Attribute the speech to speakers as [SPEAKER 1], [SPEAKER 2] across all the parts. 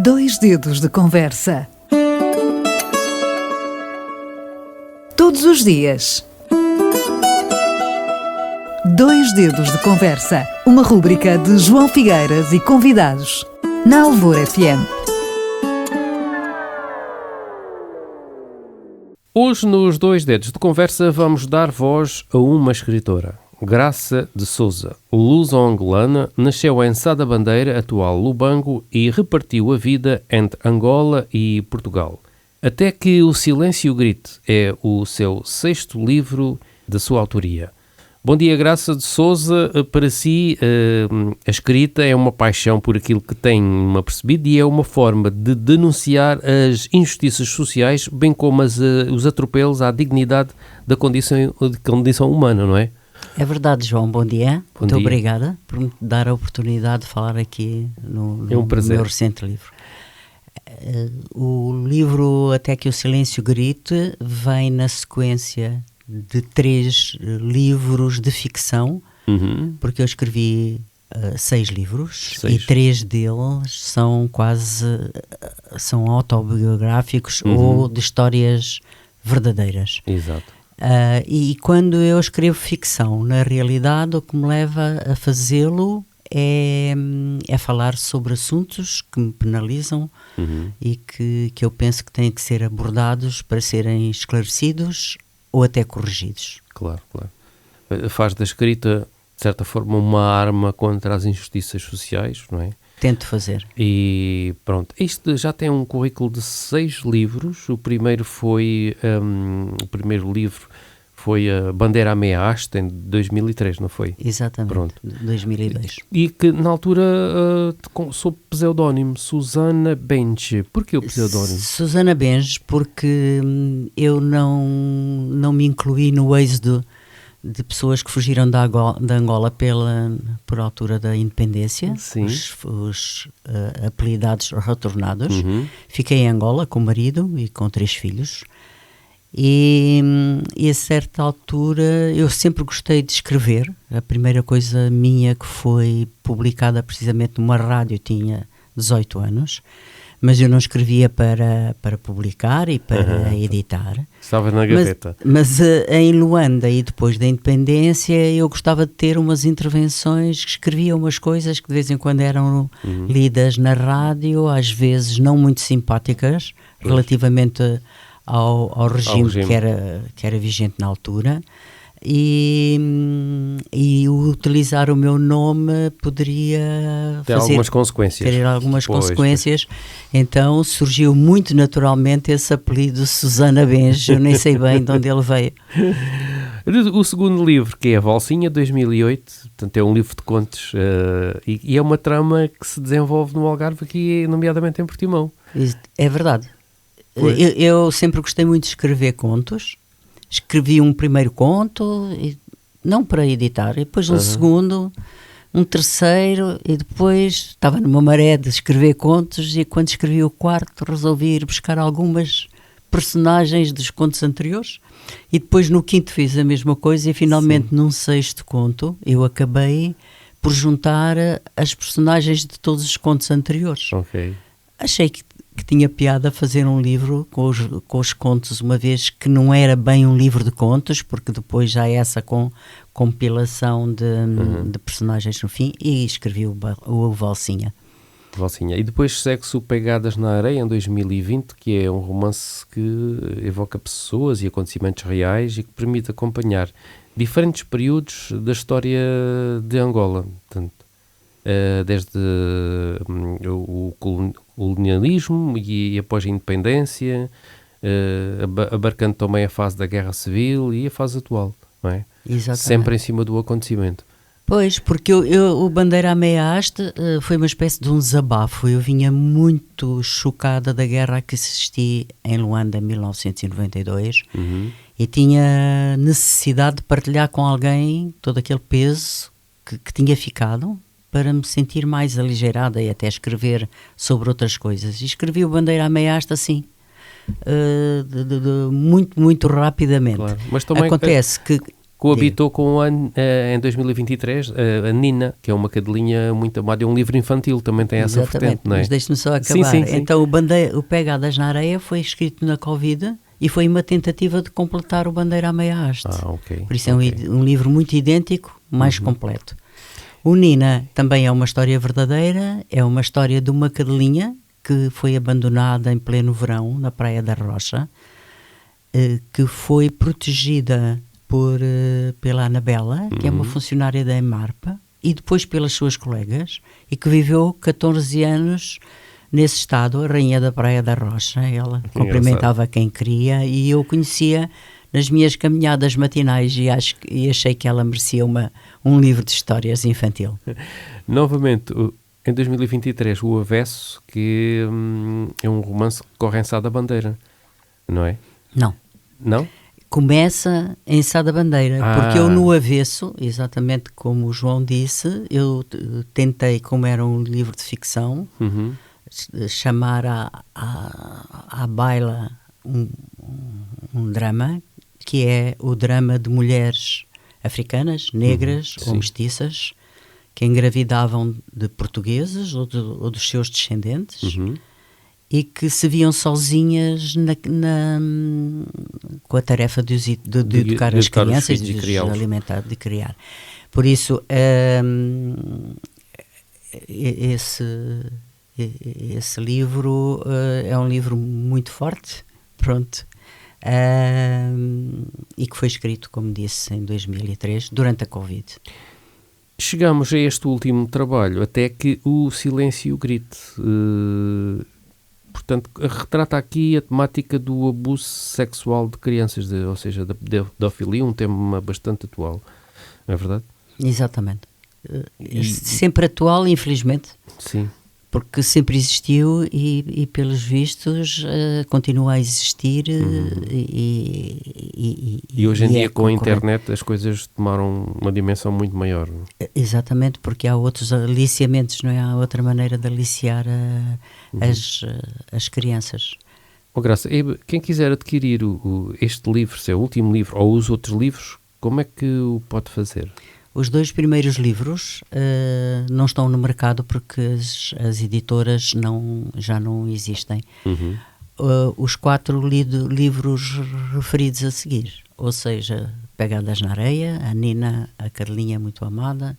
[SPEAKER 1] Dois dedos de conversa. Todos os dias. Dois dedos de conversa. Uma rúbrica de João Figueiras e convidados. Na Alvor FM.
[SPEAKER 2] Hoje, nos Dois Dedos de Conversa, vamos dar voz a uma escritora. Graça de Souza, luso-angolana, nasceu em Sá da Bandeira, atual Lubango, e repartiu a vida entre Angola e Portugal. Até que O Silêncio Grite é o seu sexto livro da sua autoria. Bom dia, Graça de Souza. Para si, a escrita é uma paixão por aquilo que tem-me apercebido e é uma forma de denunciar as injustiças sociais, bem como os atropelos à dignidade da condição humana, não é?
[SPEAKER 3] É verdade, João. Bom dia.
[SPEAKER 2] Bom
[SPEAKER 3] Muito
[SPEAKER 2] dia.
[SPEAKER 3] obrigada por me dar a oportunidade de falar aqui no
[SPEAKER 2] prazer.
[SPEAKER 3] meu recente livro. O livro Até que o Silêncio Grite vem na sequência de 3 livros de ficção, porque eu escrevi 6 livros.
[SPEAKER 2] 6.
[SPEAKER 3] E 3 deles são autobiográficos ou de histórias verdadeiras.
[SPEAKER 2] Exato.
[SPEAKER 3] E quando eu escrevo ficção, na realidade o que me leva a fazê-lo é falar sobre assuntos que me penalizam e que eu penso que têm que ser abordados para serem esclarecidos ou até corrigidos.
[SPEAKER 2] Claro. Faz da escrita, de certa forma, uma arma contra as injustiças sociais, não é?
[SPEAKER 3] Tento fazer.
[SPEAKER 2] E pronto, isto já tem um currículo de 6 livros. O primeiro livro foi a Bandeira à Meia Haste, em 2003, não foi?
[SPEAKER 3] Exatamente,
[SPEAKER 2] Pronto.
[SPEAKER 3] 2002.
[SPEAKER 2] E que na altura sob pseudónimo Susana Benche. Porquê o pseudónimo?
[SPEAKER 3] Susana Benche, porque eu não me incluí no êxodo de pessoas que fugiram da Angola por altura da independência.
[SPEAKER 2] Sim.
[SPEAKER 3] Os apelidados retornados. Fiquei em Angola com o marido e com 3 filhos. E a certa altura eu sempre gostei de escrever. A primeira coisa minha que foi publicada precisamente numa rádio, tinha 18 anos, mas eu não escrevia para publicar e para editar.
[SPEAKER 2] Estava na gaveta.
[SPEAKER 3] Mas em Luanda e depois da independência eu gostava de ter umas intervenções, que escrevia umas coisas que de vez em quando eram lidas na rádio, às vezes não muito simpáticas, relativamente ao regime que era vigente na altura, e utilizar o meu nome poderia
[SPEAKER 2] ter algumas consequências.
[SPEAKER 3] Então surgiu muito naturalmente esse apelido Susana Benche. Eu nem sei bem de onde ele veio.
[SPEAKER 2] O segundo livro, que é a Valsinha, 2008, portanto é um livro de contos e é uma trama que se desenvolve no Algarve, aqui nomeadamente em Portimão.
[SPEAKER 3] É verdade. Eu sempre gostei muito de escrever contos. Escrevi um primeiro conto, não para editar, e depois um segundo, um terceiro, e depois estava numa maré de escrever contos, e quando escrevi o quarto resolvi ir buscar algumas personagens dos contos anteriores, e depois no quinto fiz a mesma coisa, e finalmente num sexto conto eu acabei por juntar as personagens de todos os contos anteriores.
[SPEAKER 2] Ok.
[SPEAKER 3] Achei que tinha piada fazer um livro com os contos, uma vez que não era bem um livro de contos, porque depois já é essa compilação de personagens no fim, e escrevi o Valsinha.
[SPEAKER 2] E depois segue-se o Pegadas na Areia, em 2020, que é um romance que evoca pessoas e acontecimentos reais e que permite acompanhar diferentes períodos da história de Angola. Portanto, desde o colonialismo e após a independência, abarcando também a fase da Guerra Civil e a fase atual, não é?
[SPEAKER 3] Exatamente.
[SPEAKER 2] Sempre em cima do acontecimento.
[SPEAKER 3] Pois, porque o Bandeira à Meia Haste foi uma espécie de um desabafo. Eu vinha muito chocada da guerra que assisti em Luanda em 1992 e tinha necessidade de partilhar com alguém todo aquele peso que tinha ficado, para me sentir mais aligeirada e até escrever sobre outras coisas. E escrevi o Bandeira à Meia Haste assim, muito, muito rapidamente.
[SPEAKER 2] Claro. Mas também
[SPEAKER 3] acontece que
[SPEAKER 2] coabitou com em 2023 a Nina, que é uma cadelinha muito amada, é um livro infantil, também tem essa vertente, não é?
[SPEAKER 3] Mas deixe-me só acabar.
[SPEAKER 2] Sim.
[SPEAKER 3] Então o Pegadas na Areia foi escrito na Covid e foi uma tentativa de completar o Bandeira à Meia Haste.
[SPEAKER 2] Ok.
[SPEAKER 3] Por isso é um livro muito idêntico, mais completo. O Nina também é uma história verdadeira, é uma história de uma cadelinha que foi abandonada em pleno verão na Praia da Rocha, que foi protegida pela Anabela, que é uma funcionária da Emarpa, e depois pelas suas colegas, e que viveu 14 anos nesse estado, a rainha da Praia da Rocha. Ela cumprimentava quem queria, e eu conhecia nas minhas caminhadas matinais, e achei que ela merecia um livro de histórias infantil.
[SPEAKER 2] Novamente, em 2023, O Avesso, que é um romance que corre em Sá da Bandeira, não é? Não?
[SPEAKER 3] Começa em Sá da Bandeira, porque eu no avesso, exatamente como o João disse, eu tentei, como era um livro de ficção, chamar à baila um drama, que é o drama de mulheres africanas, negras ou mestiças, que engravidavam de portugueses ou dos seus descendentes, e que se viam sozinhas com a tarefa de educar as crianças, de os alimentar, de criar. Por isso, esse livro é um livro muito forte, pronto, e que foi escrito, como disse, em 2003, durante a Covid.
[SPEAKER 2] Chegamos a este último trabalho, Até que o Silêncio Grite. Portanto, retrata aqui a temática do abuso sexual de crianças, ou seja, da pedofilia, um tema bastante atual, não é verdade?
[SPEAKER 3] Exatamente. Sempre atual, infelizmente.
[SPEAKER 2] Sim.
[SPEAKER 3] Porque sempre existiu e pelos vistos, continua a existir.
[SPEAKER 2] E hoje em dia, com a internet, as coisas tomaram uma dimensão muito maior.
[SPEAKER 3] Exatamente, porque há outros aliciamentos, não é? Há outra maneira de aliciar as crianças.
[SPEAKER 2] Graça, quem quiser adquirir este livro, se é o último livro, ou os outros livros, como é que o pode fazer?
[SPEAKER 3] Os 2 primeiros livros não estão no mercado porque as editoras já não existem. Os 4 livros referidos a seguir, ou seja, Pegadas na Areia, a Nina, a Carlinha Muito Amada,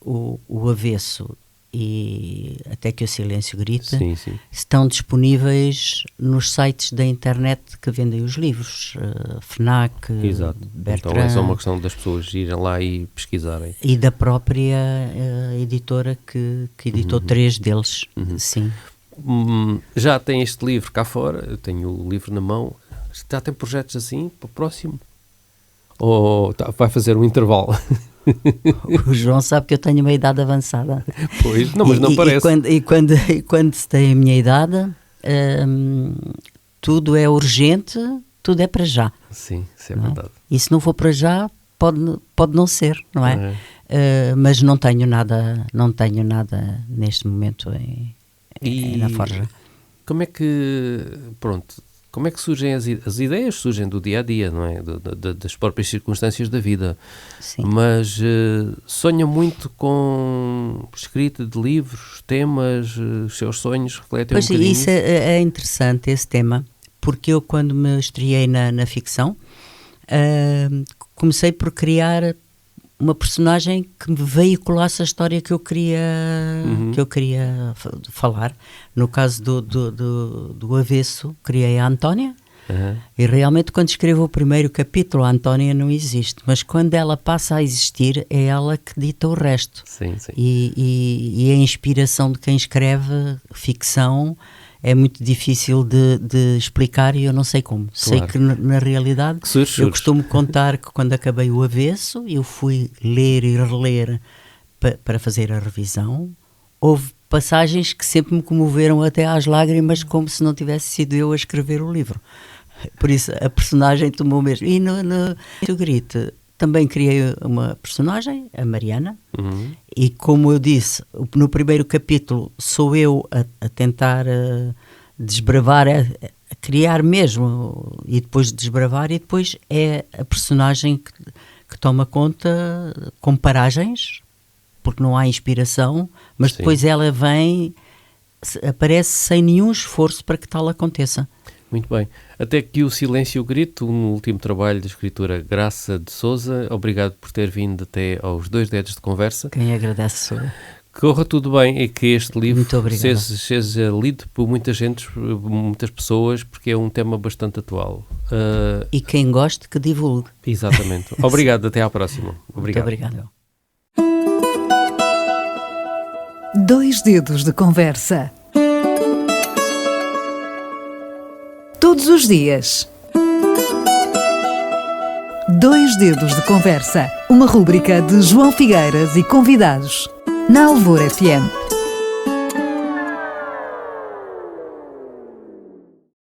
[SPEAKER 3] o Avesso e Até que o Silêncio Grite, estão disponíveis nos sites da internet que vendem os livros, FNAC,
[SPEAKER 2] Exato.
[SPEAKER 3] Bertrand.
[SPEAKER 2] Então é só uma questão das pessoas irem lá e pesquisarem.
[SPEAKER 3] E da própria editora que editou 3 deles, sim.
[SPEAKER 2] Já tem este livro cá fora, eu tenho o livro na mão, já tem projetos assim para o próximo? Ou vai fazer um intervalo?
[SPEAKER 3] O João sabe que eu tenho uma idade avançada.
[SPEAKER 2] Pois, não, mas não parece.
[SPEAKER 3] E quando se tem a minha idade, tudo é urgente, tudo é para já.
[SPEAKER 2] Sim, isso é verdade.
[SPEAKER 3] E se não for para já, pode não ser, não é? Mas não tenho nada neste momento na forja.
[SPEAKER 2] Como é que, como é que surgem as ideias? Surgem do dia a dia, não é? Das próprias circunstâncias da vida.
[SPEAKER 3] Sim.
[SPEAKER 2] Mas sonha muito com escrita de livros, temas, os seus sonhos refletem um bocadinho
[SPEAKER 3] isso é interessante, esse tema, porque eu, quando me estreiei na ficção, comecei por criar uma personagem que me veiculasse a história que eu queria falar. No caso do Avesso, criei a Antónia, e realmente, quando escrevo o primeiro capítulo, a Antónia não existe, mas quando ela passa a existir, é ela que dita o resto.
[SPEAKER 2] Sim.
[SPEAKER 3] E a inspiração de quem escreve ficção é muito difícil de explicar, e eu não sei como. Claro. Sei que na realidade eu costumo contar que quando acabei o Avesso, eu fui ler e reler para fazer a revisão. Houve passagens que sempre me comoveram até às lágrimas, como se não tivesse sido eu a escrever o livro. Por isso a personagem tomou mesmo. E no Grite também criei uma personagem, a Mariana, e como eu disse, no primeiro capítulo sou eu a tentar desbravar, a criar mesmo, e depois desbravar, e depois é a personagem que que toma conta com paragens, porque não há inspiração, mas depois ela vem, aparece sem nenhum esforço para que tal aconteça.
[SPEAKER 2] Muito bem. Até que o Silêncio Grito, no último trabalho da escritora Graça de Souza. Obrigado por ter vindo até aos 2 Dedos de Conversa.
[SPEAKER 3] Quem agradece sou eu.
[SPEAKER 2] Corra tudo bem e que este livro
[SPEAKER 3] seja
[SPEAKER 2] lido por muita gente, muitas pessoas, porque é um tema bastante atual.
[SPEAKER 3] E quem goste, que divulgue.
[SPEAKER 2] Exatamente. Obrigado, até à próxima. Obrigado.
[SPEAKER 3] Muito obrigado.
[SPEAKER 1] 2 Dedos de Conversa. Todos os dias. 2 Dedos de Conversa. Uma rúbrica de João Figueiras e convidados. Na Alvor FM.